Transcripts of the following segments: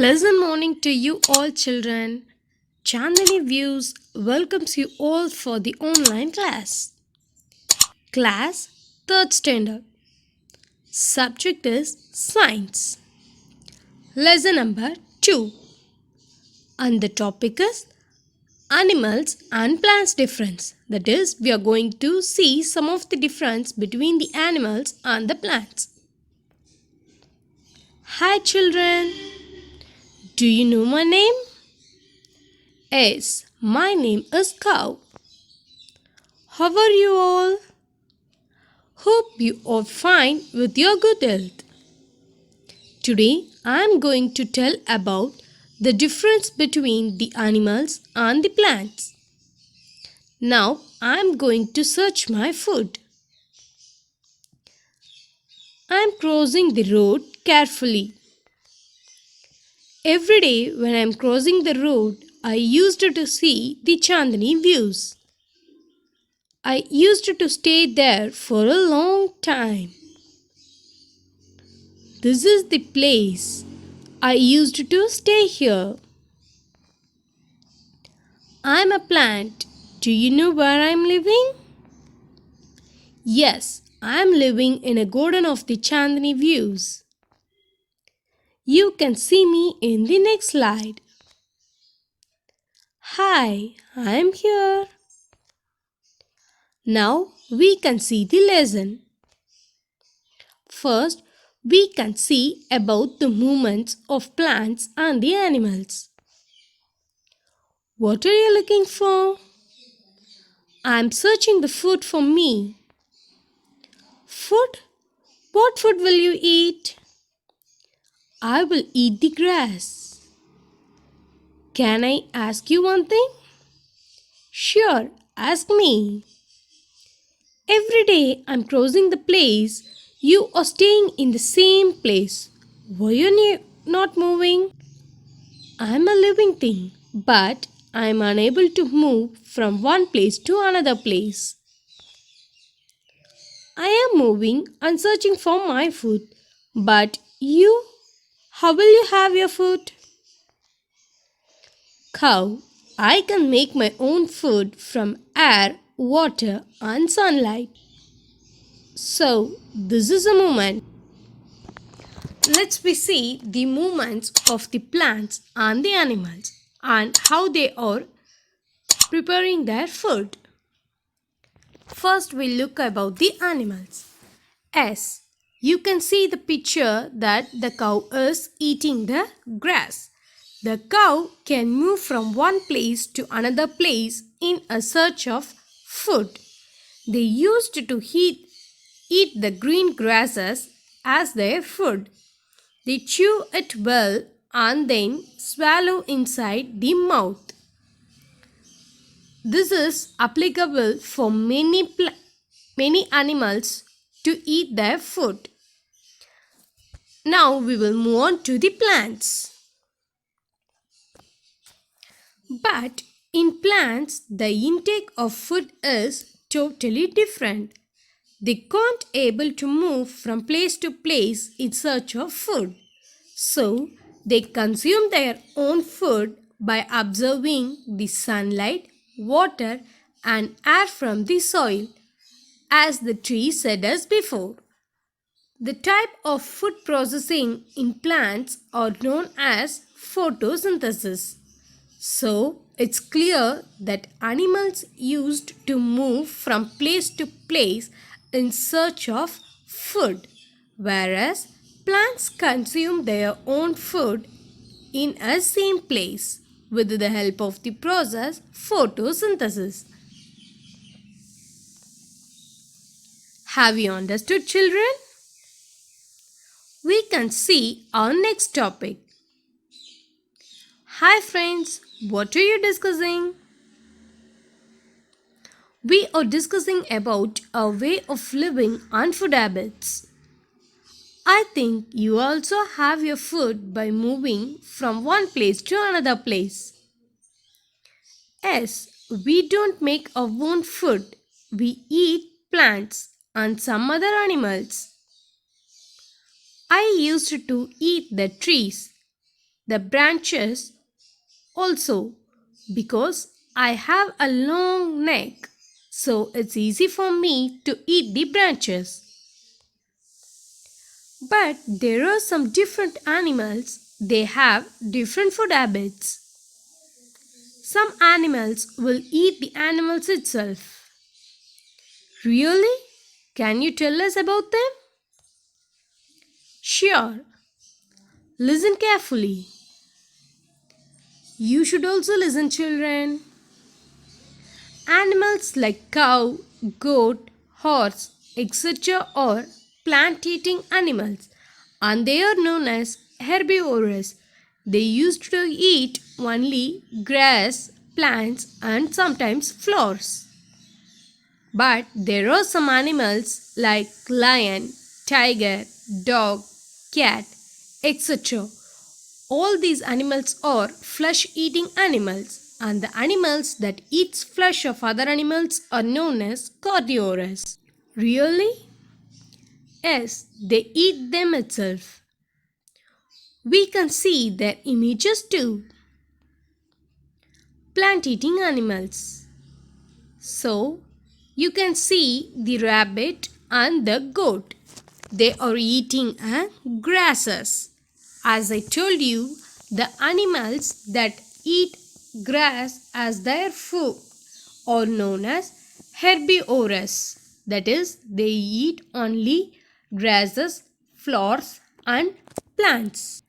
Pleasant morning to you all, children. Chandani Views welcomes you all for the online class. Class 3rd Standard. Subject is Science. Lesson number 2. And the topic is Animals and Plants Difference. That is, we are going to see some of the difference between the animals and the plants. Hi, children. Do you know my name? Yes, my name is Cow. How are you all? Hope you are fine with your good health. Today I am going to tell about the difference between the animals and the plants. Now I am going to search my food. I am crossing the road carefully. Every day when I am crossing the road, I used to see the Chandani views. I used to stay there for a long time. This is the place. I used to stay here. I'm a plant. Do you know where I'm living? Yes, I'm living in a garden of the Chandni views. You can see me in the next slide. Hi, I'm here. Now we can see the lesson. First, we can see about the movements of plants and the animals. What are you looking for? I'm searching the food for me. Food? What food will you eat? I will eat the grass. Can I ask you one thing? Sure, ask me. Every day I'm crossing the place. You are staying in the same place. Why are you not moving? I'm a living thing, but I'm unable to move from one place to another place. I am moving and searching for my food, but you, how will you have your food? Cow, I can make my own food from air, water and sunlight. So, this is a movement. Let's we see the movements of the plants and the animals and how they are preparing their food. First, we look about the animals. As you can see the picture that the cow is eating the grass. The cow can move from one place to another place in a search of food. They used to eat the green grasses as their food. They chew it well and then swallow inside the mouth. This is applicable for many animals to eat their food. Now we will move on to the plants. But in plants, the intake of food is totally different. They can't able to move from place to place in search of food. So, they consume their own food by observing the sunlight, water and air from the soil, as the tree said us before. The type of food processing in plants are known as photosynthesis. So, it's clear that animals used to move from place to place in search of food, whereas plants consume their own food in a same place with the help of the process photosynthesis. Have you understood, children? We can see our next topic. Hi friends, what are you discussing? We are discussing about our way of living and food habits. I think you also have your food by moving from one place to another place. Yes, we don't make our own food. We eat plants and some other animals. I used to eat the trees. the branches also, because I have a long neck, so it's easy for me to eat the branches. But there are some different animals, they have different food habits. Some animals will eat the animals itself. Really? Can you tell us about them? Sure. Listen carefully. You should also listen, children. Animals like cow, goat, horse, etc. are plant-eating animals and they are known as herbivores. They used to eat only grass, plants and sometimes flowers. But there are some animals like lion, tiger, dog, cat, etc. All these animals are flesh-eating animals, and the animals that eat flesh of other animals are known as carnivores. Really? Yes, they eat them itself. We can see their images too. Plant-eating animals. So, you can see the rabbit and the goat. They are eating grasses. As I told you, the animals that eat grass as their food are known as herbivores. That is, they eat only grasses, flowers and plants.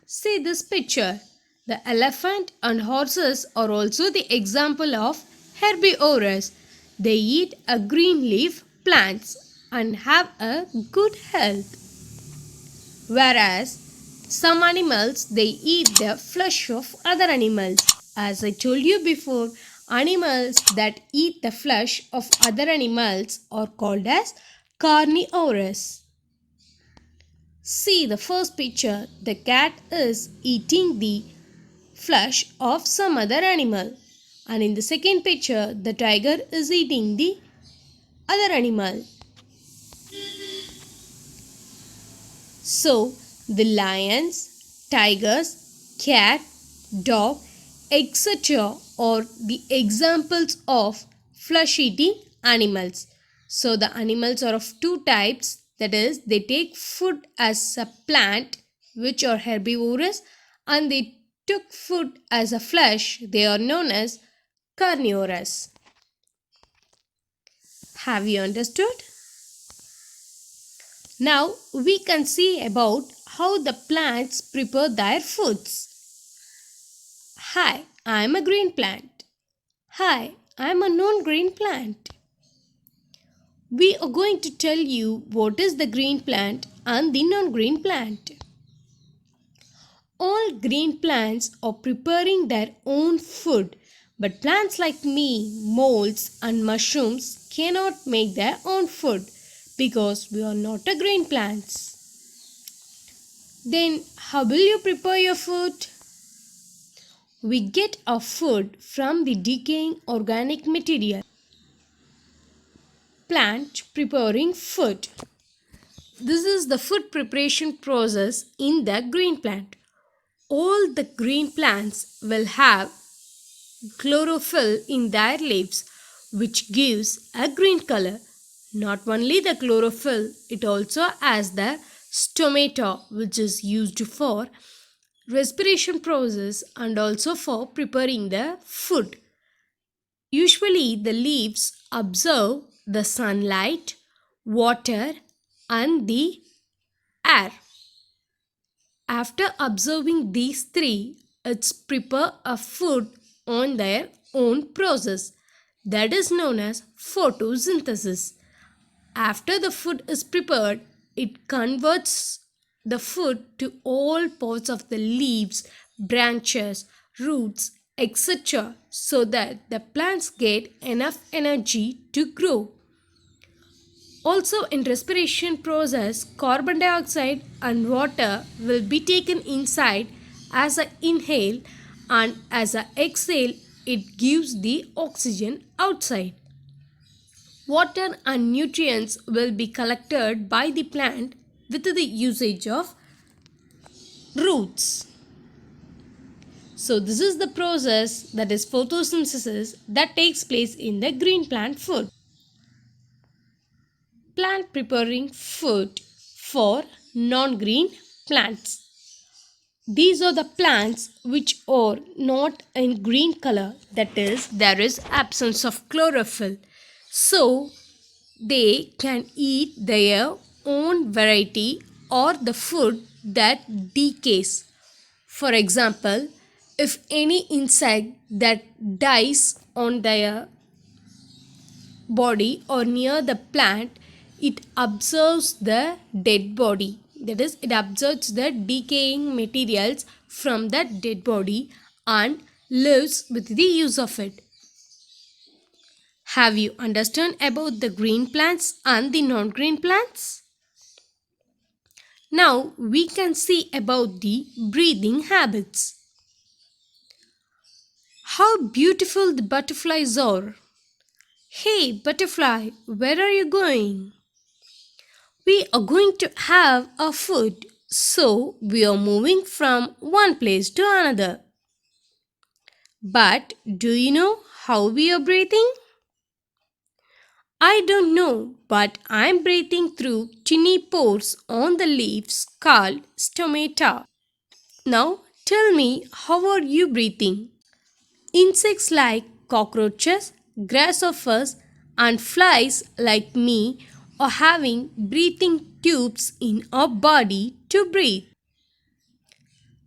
See this picture. The elephant and horses are also the example of herbivores. They eat a green leaf plants and have a good health. Whereas some animals they eat the flesh of other animals. As I told you before, animals that eat the flesh of other animals are called as carnivores. See the first picture, the cat is eating the flesh of some other animal, and in the second picture the tiger is eating the other animal. So the lions, tigers, cat, dog, etc. are the examples of flesh eating animals. So the animals are of two types, that is they take food as a plant, which are herbivores, and they took food as a flesh, they are known as carnivores. Have you understood? Now we can see about how the plants prepare their foods. Hi, I am a green plant. Hi, I am a non-green plant. We are going to tell you what is the green plant and the non-green plant. All green plants are preparing their own food, but plants like me, molds and mushrooms cannot make their own food because we are not a green plants. Then how will you prepare your food? We get our food from the decaying organic material. Plant preparing food. This is the food preparation process in the green plant. All the green plants will have chlorophyll in their leaves, which gives a green color. Not only the chlorophyll, it also has the stomata, which is used for respiration process and also for preparing the food. Usually the leaves absorb the sunlight, water and the air. After observing these three, it's prepare a food on their own process. That is known as photosynthesis. After the food is prepared, it converts the food to all parts of the leaves, branches, roots, etc. so that the plants get enough energy to grow. Also in respiration process, carbon dioxide and water will be taken inside as a inhale, and as a exhale it gives the oxygen outside. Water and nutrients will be collected by the plant with the usage of roots. So this is the process, that is photosynthesis, that takes place in the green plant food. Plant preparing food for non-green plants. These are the plants which are not in green color, that is, there is absence of chlorophyll. So they can eat their own variety or the food that decays. For example, if any insect that dies on their body or near the plant, it absorbs the dead body. That is, it absorbs the decaying materials from that dead body and lives with the use of it. Have you understood about the green plants and the non-green plants? Now we can see about the breathing habits. How beautiful the butterflies are. Hey butterfly, where are you going? We are going to have a food, so we are moving from one place to another. But do you know how we are breathing? I don't know, but I'm breathing through tiny pores on the leaves called stomata. Now tell me, how are you breathing? Insects like cockroaches, grasshoppers, and flies like me are having breathing tubes in our body to breathe.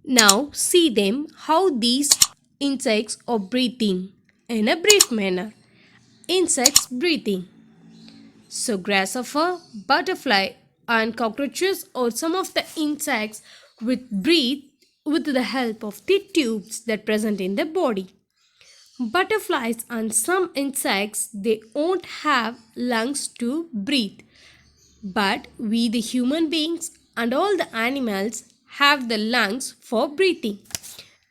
Now see them how these insects are breathing in a brief manner. Insects breathing. So grasshopper, butterfly and cockroaches are some of the insects which breathe with the help of the tubes that present in the body. Butterflies and some insects, they won't have lungs to breathe. But we the human beings and all the animals have the lungs for breathing.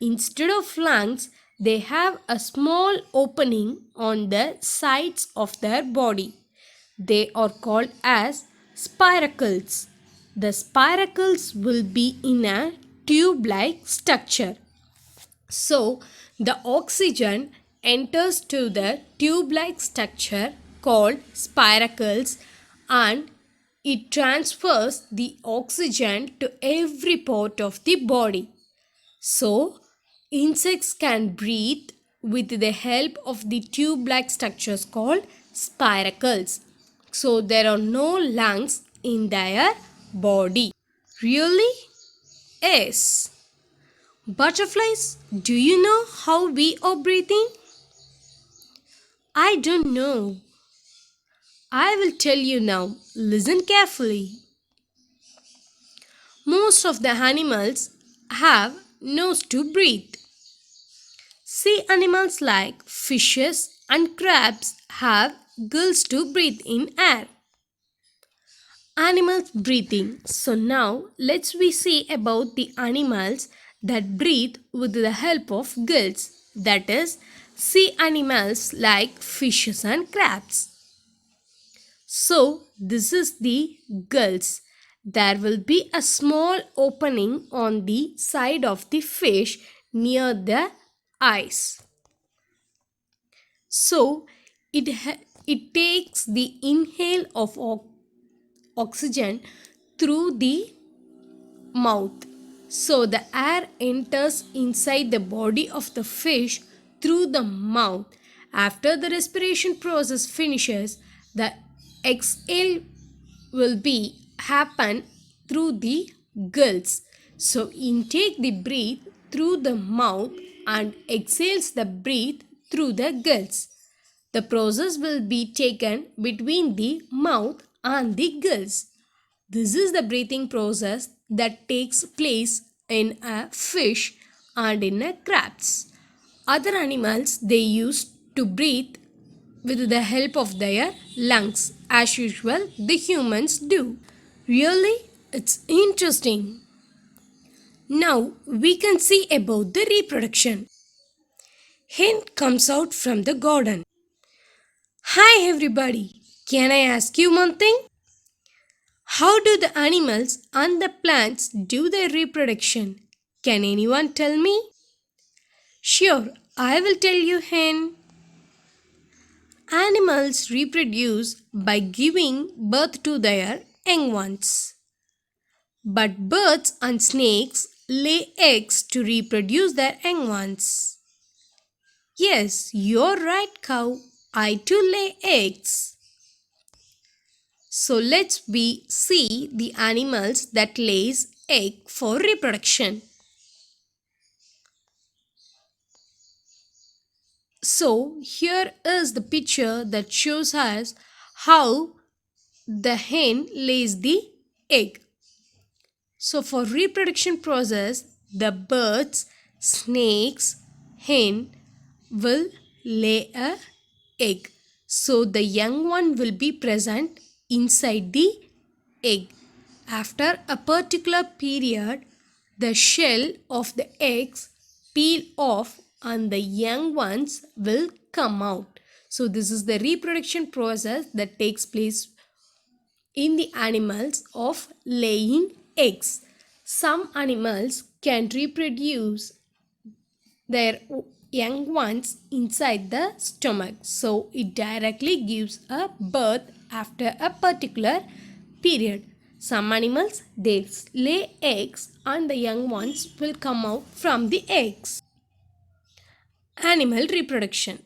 Instead of lungs, they have a small opening on the sides of their body. They are called as spiracles. The spiracles will be in a tube-like structure. So the oxygen enters to the tube-like structure called spiracles and it transfers the oxygen to every part of the body. So insects can breathe with the help of the tube-like structures called spiracles. So there are no lungs in their body. Really? Yes. Butterflies, do you know how we are breathing? I don't know. I will tell you now. Listen carefully. Most of the animals have nose to breathe. Sea animals like fishes and crabs have gills to breathe in air. Animals breathing. So now let's we see about the animals that breathe with the help of gills. That is, sea animals like fishes and crabs. So this is the gills. There will be a small opening on the side of the fish near the eyes. So it takes the inhale of oxygen through the mouth. So the air enters inside the body of the fish through the mouth. After the respiration process finishes, the exhale will be happen through the gills. So intake the breath through the mouth and exhales the breath through the gills. The process will be taken between the mouth and the gills. This is the breathing process that takes place in a fish and in a crabs. Other animals, they use to breathe with the help of their lungs, as usual the humans do. Really? It's interesting. Now we can see about the reproduction. Hen comes out from the garden. Hi everybody, can I ask you one thing? How do the animals and the plants do their reproduction? Can anyone tell me? Sure, I will tell you, hen. Animals reproduce by giving birth to their young ones. But birds and snakes lay eggs to reproduce their young ones. Yes, you're right, cow. I too lay eggs. So let's see the animals that lays egg for reproduction. So here is the picture that shows us how the hen lays the egg. So for reproduction process, the birds, snakes, hen will lay a egg. So the young one will be present inside the egg. After a particular period, the shell of the eggs peel off and the young ones will come out. So this is the reproduction process that takes place in the animals of laying eggs. Some animals can reproduce their young ones inside the stomach, so it directly gives a birth after a particular period. Some animals, they lay eggs and the young ones will come out from the eggs. Animal reproduction.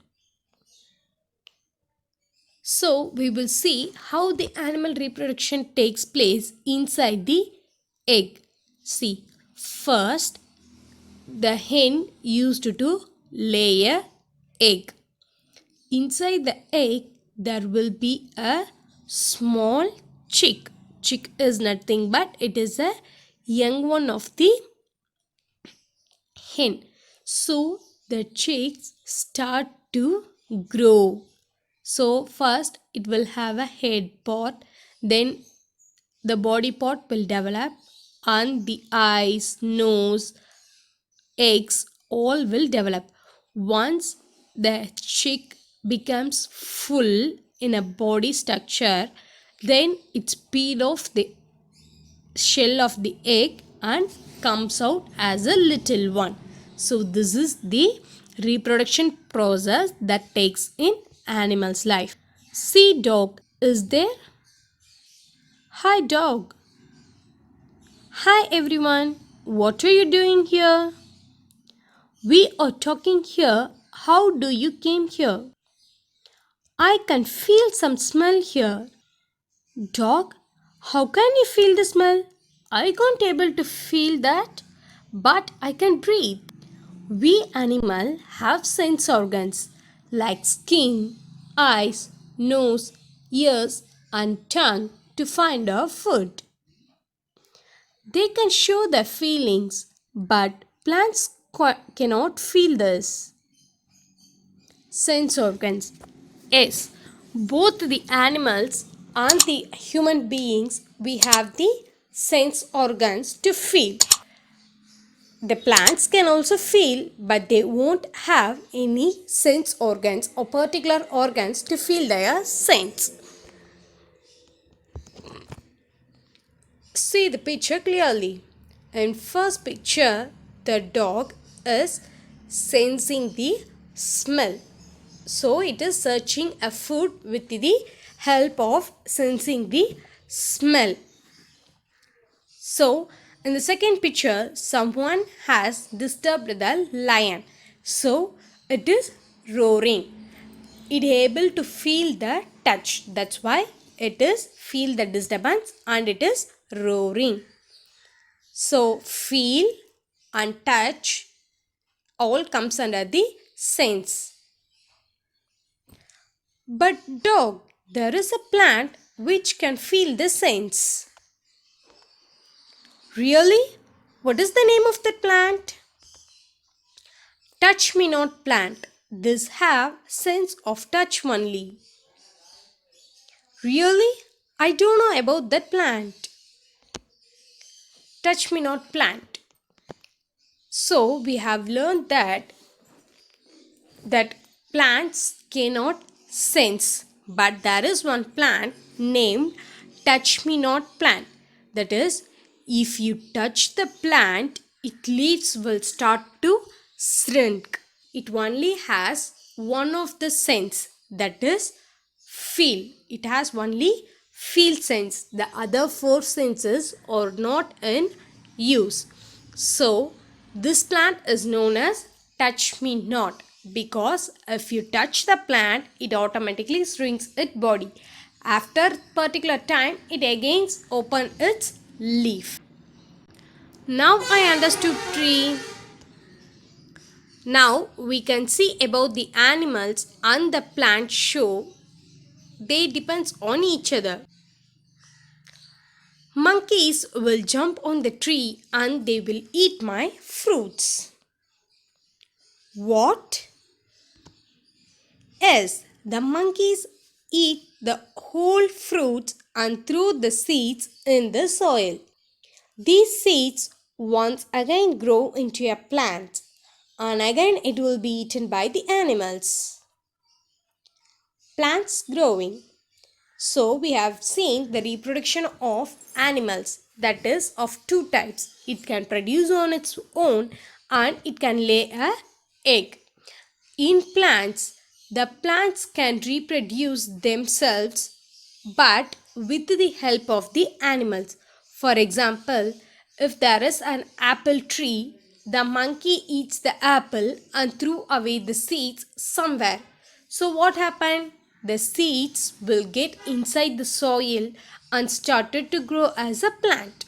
So we will see how the animal reproduction takes place inside the egg. See, first the hen used to lay a egg. Inside the egg there will be a small chick. Chick is nothing but it is a young one of the hen. So the chicks start to grow. So first it will have a head part, then the body part will develop and the eyes, nose, eggs all will develop. Once the chick becomes full in a body structure, then it's peel off the shell of the egg and comes out as a little one. So this is the reproduction process that takes in animal's life. See, dog is there? Hi dog. Hi everyone. What are you doing here? We are talking here. How do you came here? I can feel some smell here. Dog, how can you feel the smell? I can't able to feel that, but I can breathe. We animal have sense organs like skin, eyes, nose, ears and tongue to find our food. They can show their feelings, but plants cannot feel this. Sense organs. Yes, both the animals and the human beings, we have the sense organs to feel. The plants can also feel, but they won't have any sense organs or particular organs to feel their sense. See the picture clearly. In first picture, the dog is sensing the smell. So it is searching a food with the help of sensing the smell. So in the second picture, someone has disturbed the lion. So it is roaring. It is able to feel the touch. That's why it is feel the disturbance and it is roaring. So feel and touch all comes under the sense. But dog, there is a plant which can feel the sense. Really? What is the name of that plant? Touch me not plant. This have sense of touch only. Really? I don't know about that plant. Touch me not plant. So we have learned that plants cannot sense, but there is one plant named touch me not plant. That is, if you touch the plant, its leaves will start to shrink. It only has one of the sense, that is feel. It has only feel sense. The other four senses are not in use. So this plant is known as touch me not, because if you touch the plant, it automatically shrinks its body. After particular time, it again open its leaf. Now I understood tree. Now we can see about the animals and the plant show. They depends on each other. Monkeys will jump on the tree and they will eat my fruits. What? Yes, the monkeys eat the whole fruits and throw the seeds in the soil. These seeds once again grow into a plant and again it will be eaten by the animals. Plants growing. So we have seen the reproduction of animals, that is of two types. It can produce on its own and it can lay a egg. In plants, the plants can reproduce themselves but with the help of the animals. For example, if there is an apple tree, the monkey eats the apple and threw away the seeds somewhere. So what happened? The seeds will get inside the soil and started to grow as a plant.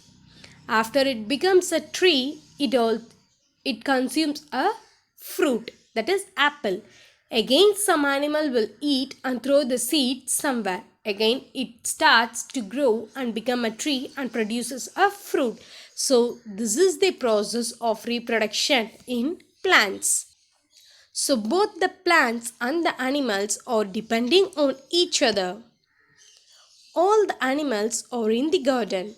After it becomes a tree, it consumes a fruit, that is apple. Again some animal will eat and throw the seed somewhere. Again it starts to grow and become a tree and produces a fruit. So this is the process of reproduction in plants. So both the plants and the animals are depending on each other. All the animals are in the garden.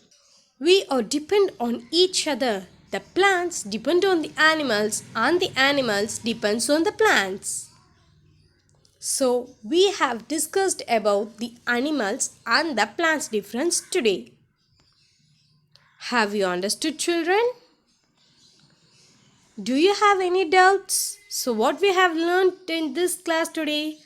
We are depend on each other. The plants depend on the animals and the animals depends on the plants. So we have discussed about the animals and the plants difference today. Have you understood, children? Do you have any doubts? So what we have learned in this class today?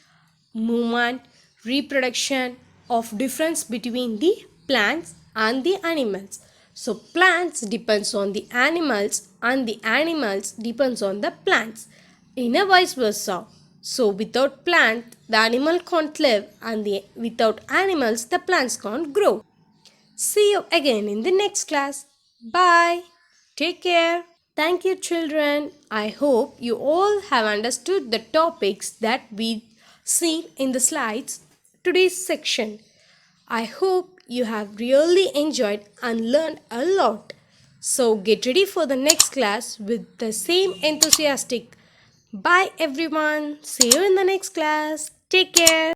Movement, reproduction of difference between the plants and the animals. So plants depends on the animals and the animals depends on the plants. In a vice versa. So without plant, the animal can't live, and without animals, the plants can't grow. See you again in the next class. Bye. Take care. Thank you, children. I hope you all have understood the topics that we seen in the slides today's section. I hope you have really enjoyed and learned a lot. So get ready for the next class with the same enthusiastic. Bye everyone. See you in the next class. Take care.